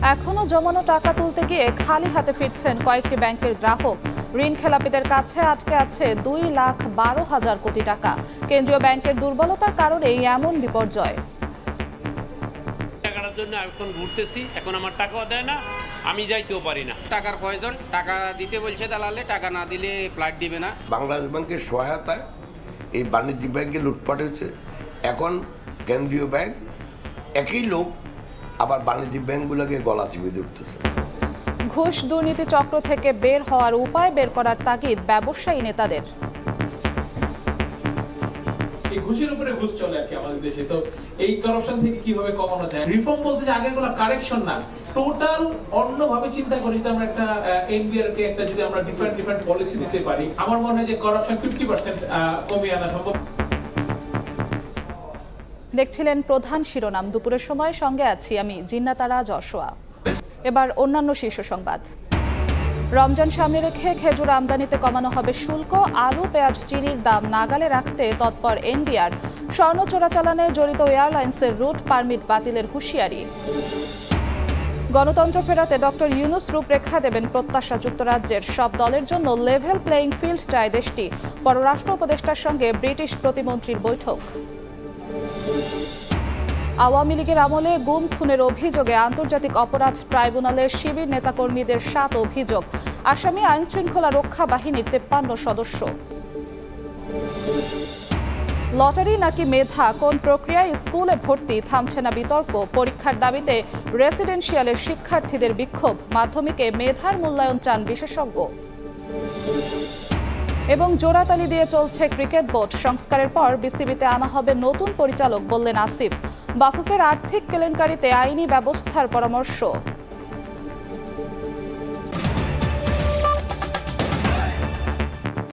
এখনো জমানো টাকা তুলতে গিয়ে খালি হাতে ফিরছেন কয়েকটি ব্যাংকের গ্রাহক। ঋণ খেলাপিদের কাছে আটকে আছে 2,12,000 কোটি টাকা। কেন্দ্রীয় ব্যাংকের দুর্বলতার কারণেই এমন বিপর্যয়। টাকার জন্য এখন ঘুরতেছি, এখন আমার টাকাও দেয় না, আমি যাইতেও পারি না। টাকার প্রয়োজন, টাকা দিতে বলছে দালালে, টাকা না দিলে ফ্লাইট দিবে না। বাংলাদেশ ব্যাংকের সহায়তায় এই বাণিজ্যিক ব্যাংকে লুটপাট হচ্ছে। এখন কেন্দ্রীয় ব্যাংক একই লোক আবার বাণিজ্যিক ব্যাংকগুলোকে গলা চিপে ধরতেছে। ঘুষ দুর্নীতি চক্র থেকে বের হওয়ার উপায় বের করার তাগিদ ব্যবসায়ী নেতাদের। এই ঘুষের উপরে ঘুষ চলে আর কি আমাদের দেশে। তো এই কারাপশন থেকে কিভাবে কমানো যায়? রিফর্ম বলতে যে আগের গুলো কারেকশন না, টোটাল অন্যভাবে চিন্তা করি। তো আমরা একটা এনবিআর কে একটা যদি আমরা ডিফারেন্ট পলিসি দিতে পারি, আমার মনে হয় যে কারাপশন 50% কমিয়ে আনা সম্ভব। দেখছিলেন প্রধান শিরোনাম। দুপুরের সময় সঙ্গে আছি আমি জিন্নাতারা যশোয়া। এবার অন্যান্য শীর্ষ সংবাদ। রমজান সামনে রেখে খেজুর আমদানিতে কমানো হবে শুল্ক। আলু, পেঁয়াজ, চিনির দাম নাগালে রাখতে তৎপর এনবিআর। স্বর্ণ চোরাচালানে জড়িত এয়ারলাইন্সের রুট পারমিট বাতিলের হুঁশিয়ারি। গণতন্ত্র ফেরাতে ডক্টর ইউনূস রূপরেখা দেবেন প্রত্যাশা যুক্তরাজ্যের। সব দলের জন্য লেভেল প্লেয়িং ফিল্ড চায় দেশটি। পররাষ্ট্র উপদেষ্টার সঙ্গে ব্রিটিশ প্রতিমন্ত্রীর বৈঠক। আওয়ামী লীগের আমলে গুম খুনের অভিযোগে আন্তর্জাতিক অপরাধ ট্রাইব্যুনালের শিবির নেতাকর্মীদের 7 অভিযোগ। আসামি আইনশৃঙ্খলা রক্ষা বাহিনীর 53 সদস্য। লটারি নাকি মেধা, কোন প্রক্রিয়ায় স্কুলে ভর্তি, থামছে না বিতর্ক। পরীক্ষার দাবিতে রেসিডেন্সিয়ালের শিক্ষার্থীদের বিক্ষোভ। মাধ্যমিকে মেধার মূল্যায়ন চান বিশেষজ্ঞ। এবং জোড়াতালি দিয়ে চলছে ক্রিকেট বোর্ড। সংস্কারের পর বিসিবিতে আনা হবে নতুন পরিচালক, বললেন আসিফ। বাফুফের আর্থিক কেলেঙ্কারিতে আইনি ব্যবস্থার পরামর্শ।